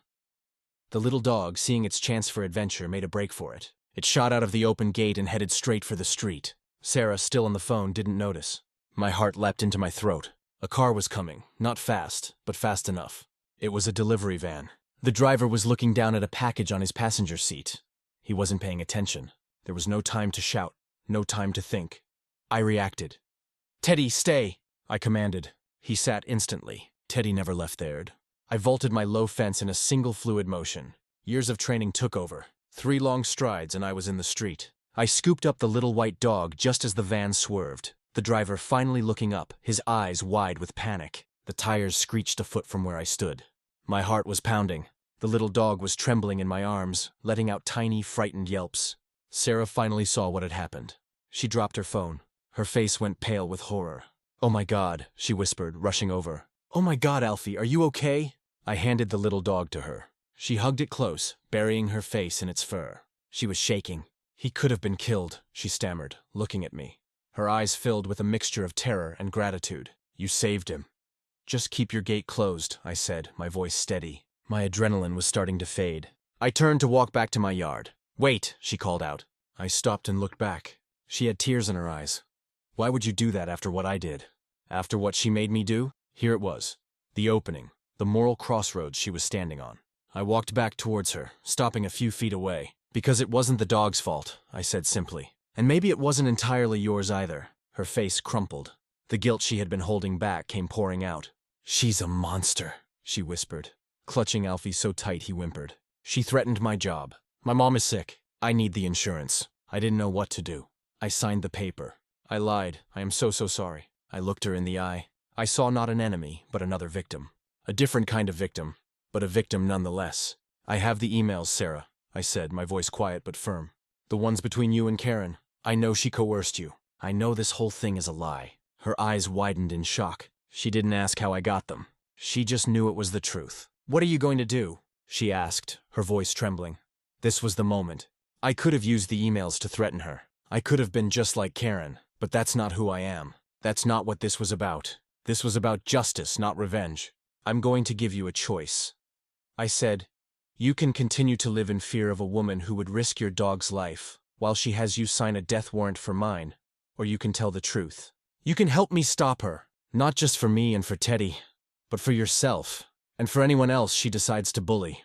The little dog, seeing its chance for adventure, made a break for it. It shot out of the open gate and headed straight for the street. Sarah, still on the phone, didn't notice. My heart leapt into my throat. A car was coming, not fast, but fast enough. It was a delivery van. The driver was looking down at a package on his passenger seat. He wasn't paying attention. There was no time to shout, no time to think. I reacted. "Teddy, stay," I commanded. He sat instantly. Teddy never left there. I vaulted my low fence in a single fluid motion. Years of training took over. 3 long strides and I was in the street. I scooped up the little white dog just as the van swerved. The driver finally looking up, his eyes wide with panic. The tires screeched a foot from where I stood. My heart was pounding. The little dog was trembling in my arms, letting out tiny, frightened yelps. Sarah finally saw what had happened. She dropped her phone. Her face went pale with horror. "Oh my God," she whispered, rushing over. "Oh my God, Alfie, are you okay?" I handed the little dog to her. She hugged it close, burying her face in its fur. She was shaking. "He could have been killed," she stammered, looking at me. Her eyes filled with a mixture of terror and gratitude. "You saved him." "Just keep your gate closed," I said, my voice steady. My adrenaline was starting to fade. I turned to walk back to my yard. "Wait," she called out. I stopped and looked back. She had tears in her eyes. "Why would you do that after what I did?" After what she made me do? Here it was. The opening. The moral crossroads she was standing on. I walked back towards her, stopping a few feet away. "Because it wasn't the dog's fault," I said simply. "And maybe it wasn't entirely yours either." Her face crumpled. The guilt she had been holding back came pouring out. "She's a monster," she whispered. Clutching Alfie so tight he whimpered. "She threatened my job. My mom is sick. I need the insurance." I didn't know what to do. I signed the paper. I lied. "I am so sorry." I looked her in the eye. I saw not an enemy, but another victim. A different kind of victim, but a victim nonetheless. "I have the emails, Sarah," I said, my voice quiet but firm. "The ones between you and Karen. I know she coerced you. I know this whole thing is a lie." Her eyes widened in shock. She didn't ask how I got them. She just knew it was the truth. "What are you going to do?" she asked, her voice trembling. This was the moment. I could have used the emails to threaten her. I could have been just like Karen, but that's not who I am. That's not what this was about. This was about justice, not revenge. "I'm going to give you a choice," I said. "You can continue to live in fear of a woman who would risk your dog's life while she has you sign a death warrant for mine, or you can tell the truth. You can help me stop her, not just for me and for Teddy, but for yourself, and for anyone else she decides to bully."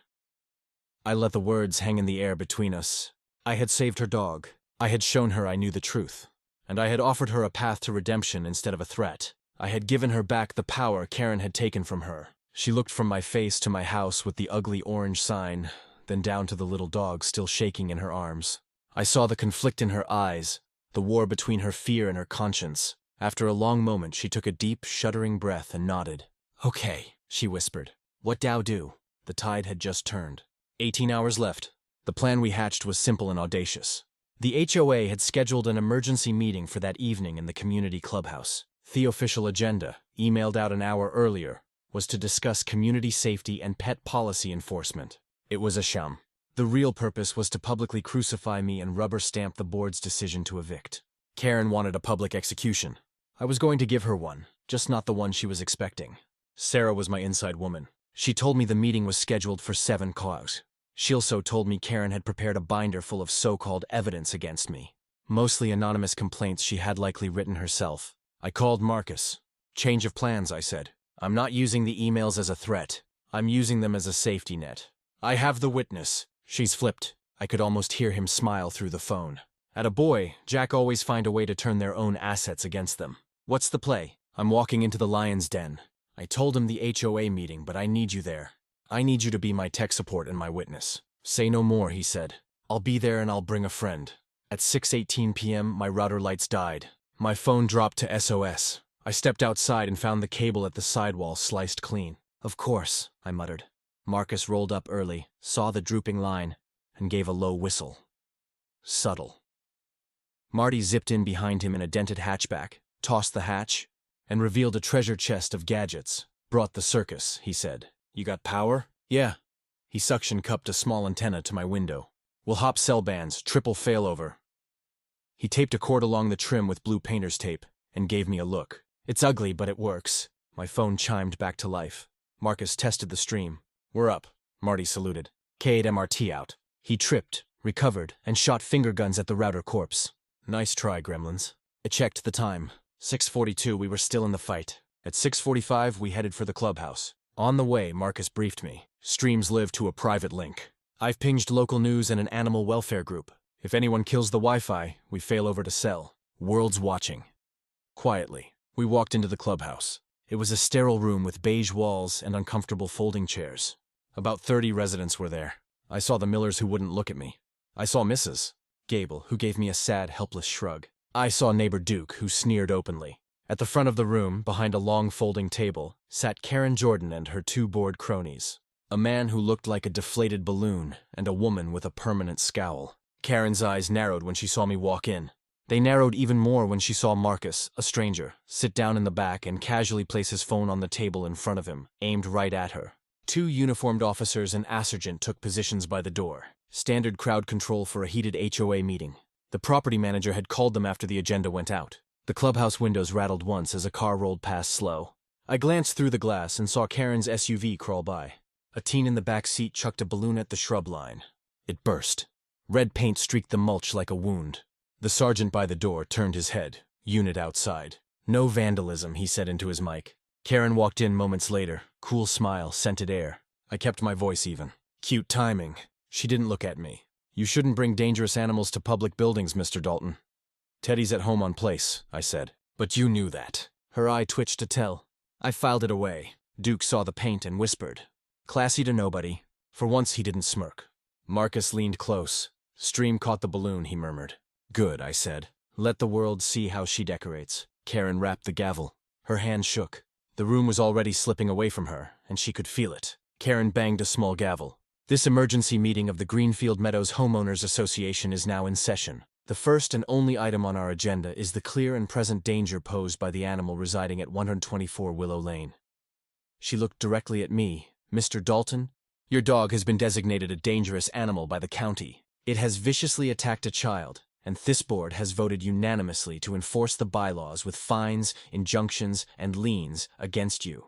I let the words hang in the air between us. I had saved her dog. I had shown her I knew the truth. And I had offered her a path to redemption instead of a threat. I had given her back the power Karen had taken from her. She looked from my face to my house with the ugly orange sign, then down to the little dog still shaking in her arms. I saw the conflict in her eyes, the war between her fear and her conscience. After a long moment, she took a deep, shuddering breath and nodded. "Okay," she whispered. "What do?" The tide had just turned. 18 hours left. The plan we hatched was simple and audacious. The HOA had scheduled an emergency meeting for that evening in the community clubhouse. The official agenda, emailed out an hour earlier, was to discuss community safety and pet policy enforcement. It was a sham. The real purpose was to publicly crucify me and rubber stamp the board's decision to evict. Karen wanted a public execution. I was going to give her one, just not the one she was expecting. Sarah was my inside woman. She told me the meeting was scheduled for 7 o'clock. She also told me Karen had prepared a binder full of so-called evidence against me. Mostly anonymous complaints she had likely written herself. I called Marcus. Change of plans, I said. I'm not using the emails as a threat. I'm using them as a safety net. I have the witness. She's flipped. I could almost hear him smile through the phone. At a boy, Jack always find a way to turn their own assets against them. What's the play? I'm walking into the lion's den. I told him the HOA meeting, but I need you there. I need you to be my tech support and my witness. Say no more, he said. I'll be there and I'll bring a friend. At 6:18 p.m., my router lights died. My phone dropped to SOS. I stepped outside and found the cable at the sidewall sliced clean. Of course, I muttered. Marcus rolled up early, saw the drooping line, and gave a low whistle. Subtle. Marty zipped in behind him in a dented hatchback, tossed the hatch, and revealed a treasure chest of gadgets. Brought the circus, he said. You got power? Yeah. He suction cupped a small antenna to my window. We'll hop cell bands, triple failover. He taped a cord along the trim with blue painter's tape, and gave me a look. It's ugly, but it works. My phone chimed back to life. Marcus tested the stream. We're up. Marty saluted. K'd MRT out. He tripped, recovered, and shot finger guns at the router corpse. Nice try, gremlins. I checked the time. 6:42, we were still in the fight. At 6:45, we headed for the clubhouse. On the way, Marcus briefed me. Streams live to a private link. I've pinged local news and an animal welfare group. If anyone kills the Wi-Fi, we fail over to cell. World's watching. Quietly, we walked into the clubhouse. It was a sterile room with beige walls and uncomfortable folding chairs. About 30 residents were there. I saw the Millers who wouldn't look at me. I saw Mrs. Gable, who gave me a sad, helpless shrug. I saw neighbor Duke, who sneered openly. At the front of the room, behind a long folding table, sat Karen Jordan and her 2 bored cronies. A man who looked like a deflated balloon, and a woman with a permanent scowl. Karen's eyes narrowed when she saw me walk in. They narrowed even more when she saw Marcus, a stranger, sit down in the back and casually place his phone on the table in front of him, aimed right at her. 2 uniformed officers and a sergeant took positions by the door. Standard crowd control for a heated HOA meeting. The property manager had called them after the agenda went out. The clubhouse windows rattled once as a car rolled past slow. I glanced through the glass and saw Karen's SUV crawl by. A teen in the back seat chucked a balloon at the shrub line. It burst. Red paint streaked the mulch like a wound. The sergeant by the door turned his head. Unit outside. No vandalism, he said into his mic. Karen walked in moments later. Cool smile, scented air. I kept my voice even. Cute timing. She didn't look at me. You shouldn't bring dangerous animals to public buildings, Mr. Dalton. Teddy's at home on place, I said. But you knew that. Her eye twitched to tell. I filed it away. Duke saw the paint and whispered. Classy to nobody. For once he didn't smirk. Marcus leaned close. Stream caught the balloon, he murmured. Good, I said. Let the world see how she decorates. Karen rapped the gavel. Her hand shook. The room was already slipping away from her, and she could feel it. Karen banged a small gavel. This emergency meeting of the Greenfield Meadows Homeowners Association is now in session. The first and only item on our agenda is the clear and present danger posed by the animal residing at 124 Willow Lane. She looked directly at me. Mr. Dalton, your dog has been designated a dangerous animal by the county. It has viciously attacked a child, and this board has voted unanimously to enforce the bylaws with fines, injunctions, and liens against you.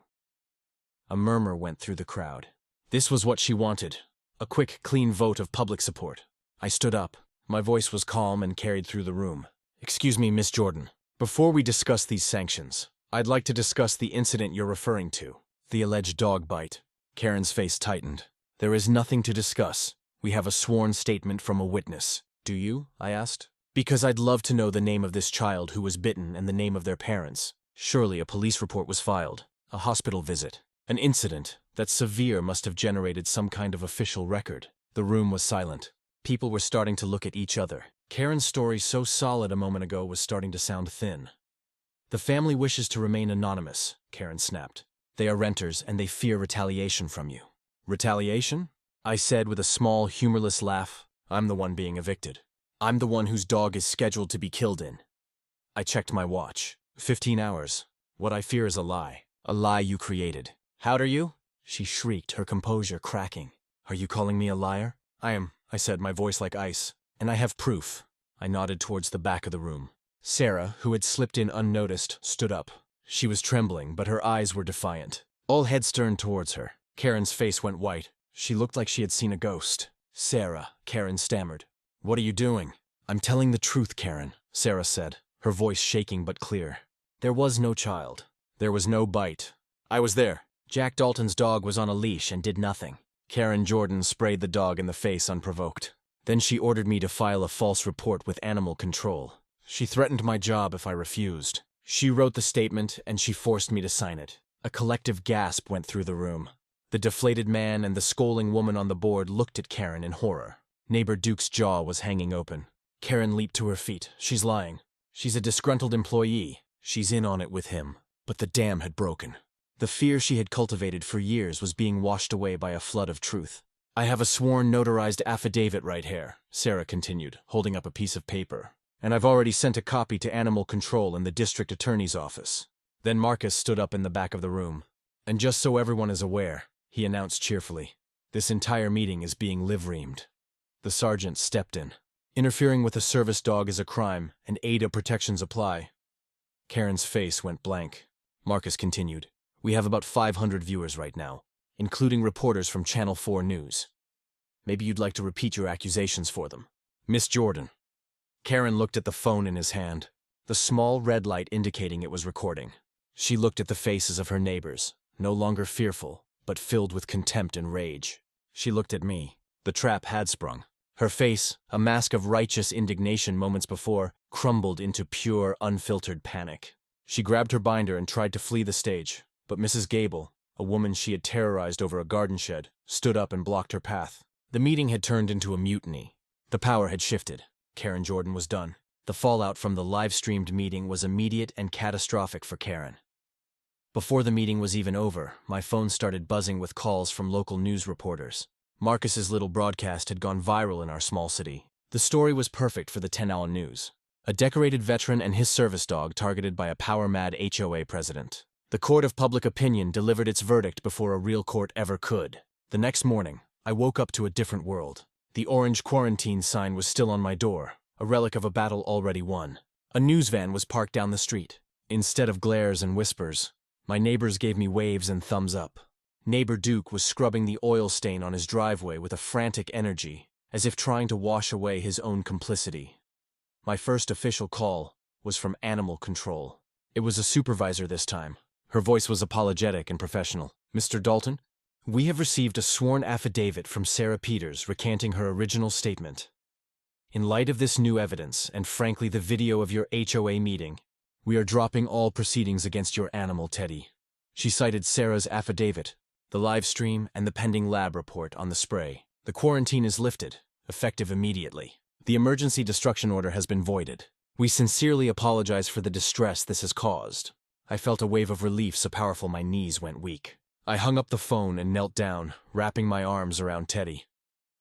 A murmur went through the crowd. This was what she wanted. A quick, clean vote of public support. I stood up. My voice was calm and carried through the room. Excuse me, Miss Jordan. Before we discuss these sanctions, I'd like to discuss the incident you're referring to. The alleged dog bite. Karen's face tightened. There is nothing to discuss. We have a sworn statement from a witness. Do you? I asked. Because I'd love to know the name of this child who was bitten and the name of their parents. Surely a police report was filed. A hospital visit. An incident that severe must have generated some kind of official record. The room was silent. People were starting to look at each other. Karen's story, so solid a moment ago, was starting to sound thin. The family wishes to remain anonymous, Karen snapped. They are renters and they fear retaliation from you. Retaliation? I said with a small, humorless laugh. I'm the one being evicted. I'm the one whose dog is scheduled to be killed in. I checked my watch. 15 hours. What I fear is a lie. A lie you created. "How dare you?" she shrieked, her composure cracking. "Are you calling me a liar?" "I am," I said, my voice like ice. "And I have proof." I nodded towards the back of the room. Sarah, who had slipped in unnoticed, stood up. She was trembling, but her eyes were defiant. All heads turned towards her. Karen's face went white. She looked like she had seen a ghost. "Sarah," Karen stammered. "What are you doing?" "I'm telling the truth, Karen," Sarah said, her voice shaking but clear. "There was no child. There was no bite. I was there. Jack Dalton's dog was on a leash and did nothing." Karen Jordan sprayed the dog in the face unprovoked. Then she ordered me to file a false report with animal control. She threatened my job if I refused. She wrote the statement and she forced me to sign it. A collective gasp went through the room. The deflated man and the scolding woman on the board looked at Karen in horror. Neighbor Duke's jaw was hanging open. Karen leaped to her feet. "She's lying. She's a disgruntled employee. She's in on it with him." But the dam had broken. The fear she had cultivated for years was being washed away by a flood of truth. "I have a sworn notarized affidavit right here," Sarah continued, holding up a piece of paper. "And I've already sent a copy to Animal Control in the district attorney's office." Then Marcus stood up in the back of the room. "And just so everyone is aware," he announced cheerfully, "this entire meeting is being live-reamed." The sergeant stepped in. "Interfering with a service dog is a crime, and ADA protections apply." Karen's face went blank. Marcus continued. "We have about 500 viewers right now, including reporters from Channel 4 News. Maybe you'd like to repeat your accusations for them." "Miss Jordan." Karen looked at the phone in his hand, the small red light indicating it was recording. She looked at the faces of her neighbors, no longer fearful, but filled with contempt and rage. She looked at me. The trap had sprung. Her face, a mask of righteous indignation moments before, crumbled into pure, unfiltered panic. She grabbed her binder and tried to flee the stage, but Mrs. Gable, a woman she had terrorized over a garden shed, stood up and blocked her path. The meeting had turned into a mutiny. The power had shifted. Karen Jordan was done. The fallout from the live-streamed meeting was immediate and catastrophic for Karen. Before the meeting was even over, my phone started buzzing with calls from local news reporters. Marcus's little broadcast had gone viral in our small city. The story was perfect for the 10-hour news. A decorated veteran and his service dog targeted by a power-mad HOA president. The court of public opinion delivered its verdict before a real court ever could. The next morning, I woke up to a different world. The orange quarantine sign was still on my door, a relic of a battle already won. A news van was parked down the street. Instead of glares and whispers, my neighbors gave me waves and thumbs up. Neighbor Duke was scrubbing the oil stain on his driveway with a frantic energy, as if trying to wash away his own complicity. My first official call was from Animal Control. It was a supervisor this time. Her voice was apologetic and professional. "Mr. Dalton, we have received a sworn affidavit from Sarah Peters recanting her original statement. In light of this new evidence, and frankly the video of your HOA meeting, we are dropping all proceedings against your animal, Teddy." She cited Sarah's affidavit, the live stream, and the pending lab report on the spray. "The quarantine is lifted, effective immediately. The emergency destruction order has been voided. We sincerely apologize for the distress this has caused." I felt a wave of relief so powerful my knees went weak. I hung up the phone and knelt down, wrapping my arms around Teddy.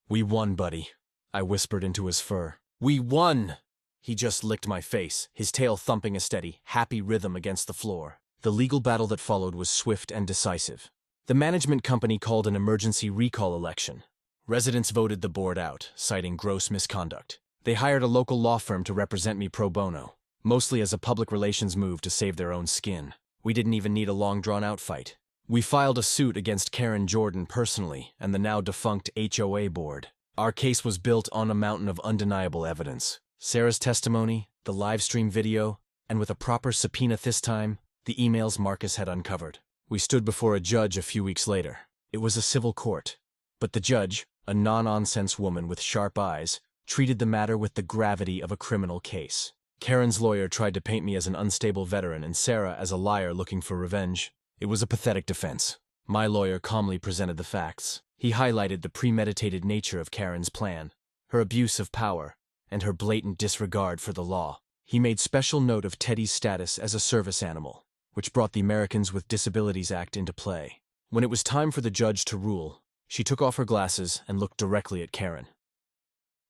"We won, buddy," I whispered into his fur. "We won!" He just licked my face, his tail thumping a steady, happy rhythm against the floor. The legal battle that followed was swift and decisive. The management company called an emergency recall election. Residents voted the board out, citing gross misconduct. They hired a local law firm to represent me pro bono, mostly as a public relations move to save their own skin. We didn't even need a long drawn-out fight. We filed a suit against Karen Jordan personally and the now defunct HOA board. Our case was built on a mountain of undeniable evidence. Sarah's testimony, the live stream video, and with a proper subpoena this time, the emails Marcus had uncovered. We stood before a judge a few weeks later. It was a civil court. But the judge, a no-nonsense woman with sharp eyes, treated the matter with the gravity of a criminal case. Karen's lawyer tried to paint me as an unstable veteran and Sarah as a liar looking for revenge. It was a pathetic defense. My lawyer calmly presented the facts. He highlighted the premeditated nature of Karen's plan, her abuse of power, and her blatant disregard for the law. He made special note of Teddy's status as a service animal, which brought the Americans with Disabilities Act into play. When it was time for the judge to rule, she took off her glasses and looked directly at Karen.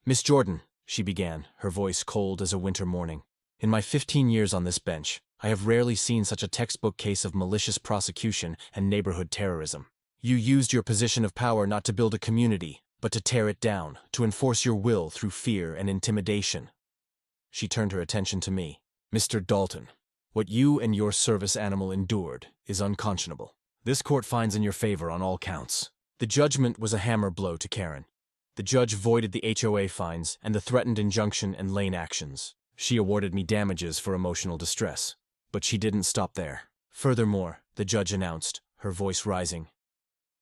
"Miss Jordan," she began, her voice cold as a winter morning, "in my 15 years on this bench, I have rarely seen such a textbook case of malicious prosecution and neighborhood terrorism. You used your position of power not to build a community, but to tear it down, to enforce your will through fear and intimidation. She turned her attention to me. Mr. Dalton, what you and your service animal endured is unconscionable. This court finds in your favor on all counts. The judgment was a hammer blow to Karen. The judge voided the HOA fines and the threatened injunction and lane actions. She awarded me damages for emotional distress. But she didn't stop there. Furthermore, the judge announced, her voice rising,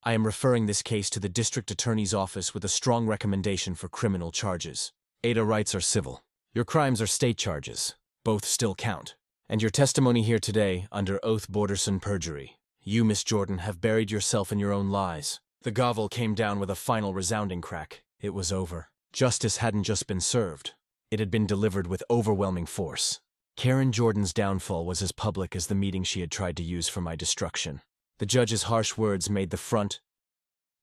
I am referring this case to the district attorney's office with a strong recommendation for criminal charges. Ada rights are civil. Your crimes are state charges. Both still count. And your testimony here today, under oath borders on perjury. You, Miss Jordan, have buried yourself in your own lies. The gavel came down with a final resounding crack. It was over. Justice hadn't just been served. It had been delivered with overwhelming force. Karen Jordan's downfall was as public as the meeting she had tried to use for my destruction. The judge's harsh words made the front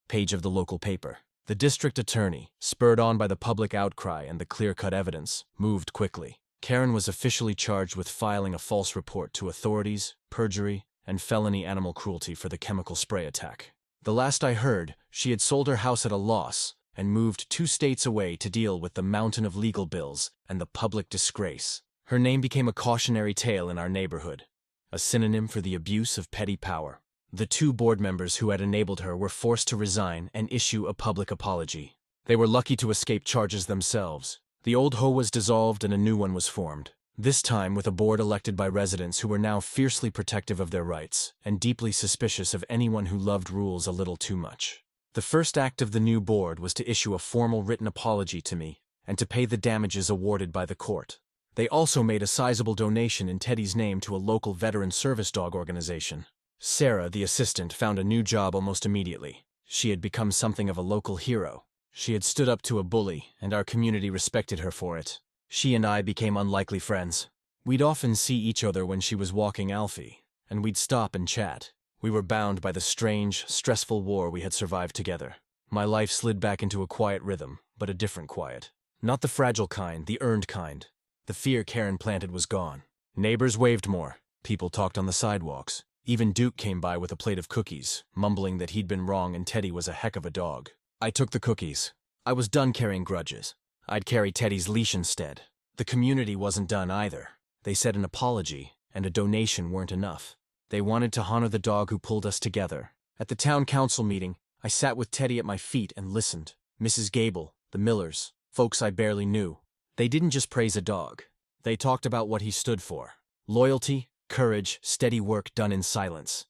page of the local paper. The district attorney, spurred on by the public outcry and the clear-cut evidence, moved quickly. Karen was officially charged with filing a false report to authorities, perjury, and felony animal cruelty for the chemical spray attack. The last I heard, she had sold her house at a loss and moved 2 states away to deal with the mountain of legal bills and the public disgrace. Her name became a cautionary tale in our neighborhood, a synonym for the abuse of petty power. The 2 board members who had enabled her were forced to resign and issue a public apology. They were lucky to escape charges themselves. The old HOA was dissolved and a new one was formed, this time with a board elected by residents who were now fiercely protective of their rights and deeply suspicious of anyone who loved rules a little too much. The first act of the new board was to issue a formal written apology to me and to pay the damages awarded by the court. They also made a sizable donation in Teddy's name to a local veteran service dog organization. Sarah, the assistant, found a new job almost immediately. She had become something of a local hero. She had stood up to a bully, and our community respected her for it. She and I became unlikely friends. We'd often see each other when she was walking Alfie, and we'd stop and chat. We were bound by the strange, stressful war we had survived together. My life slid back into a quiet rhythm, but a different quiet. Not the fragile kind, the earned kind. The fear Karen planted was gone. Neighbors waved more. People talked on the sidewalks. Even Duke came by with a plate of cookies, mumbling that he'd been wrong and Teddy was a heck of a dog. I took the cookies. I was done carrying grudges. I'd carry Teddy's leash instead. The community wasn't done either. They said an apology and a donation weren't enough. They wanted to honor the dog who pulled us together. At the town council meeting, I sat with Teddy at my feet and listened. Mrs. Gable, the Millers, folks I barely knew. They didn't just praise a dog. They talked about what he stood for. Loyalty, courage, steady work done in silence.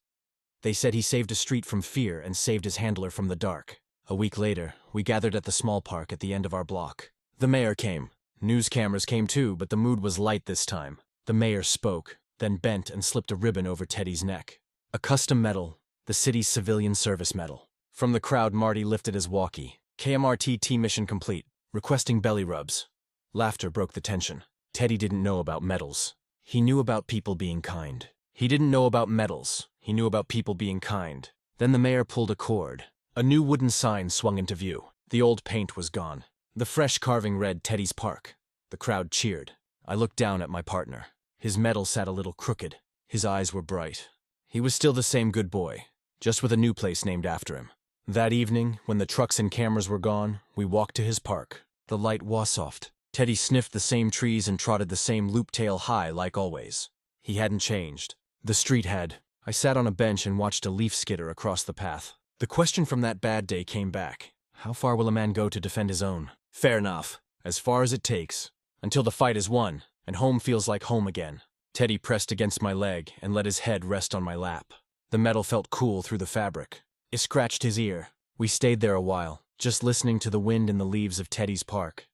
They said he saved a street from fear and saved his handler from the dark. A week later, we gathered at the small park at the end of our block. The mayor came. News cameras came too, but the mood was light this time. The mayor spoke, then bent and slipped a ribbon over Teddy's neck. A custom medal, the city's civilian service medal. From the crowd, Marty lifted his walkie. KMRT mission complete, requesting belly rubs. Laughter broke the tension. Teddy didn't know about medals. He knew about people being kind. He didn't know about medals. He knew about people being kind. Then the mayor pulled a cord. A new wooden sign swung into view. The old paint was gone. The fresh carving read Teddy's Park. The crowd cheered. I looked down at my partner. His medal sat a little crooked. His eyes were bright. He was still the same good boy, just with a new place named after him. That evening, when the trucks and cameras were gone, we walked to his park. The light was soft. Teddy sniffed the same trees and trotted the same loop-tail high like always. He hadn't changed. The street had. I sat on a bench and watched a leaf skitter across the path. The question from that bad day came back. How far will a man go to defend his own? Fair enough. As far as it takes. Until the fight is won, and home feels like home again. Teddy pressed against my leg and let his head rest on my lap. The metal felt cool through the fabric. It scratched his ear. We stayed there a while, just listening to the wind in the leaves of Teddy's park.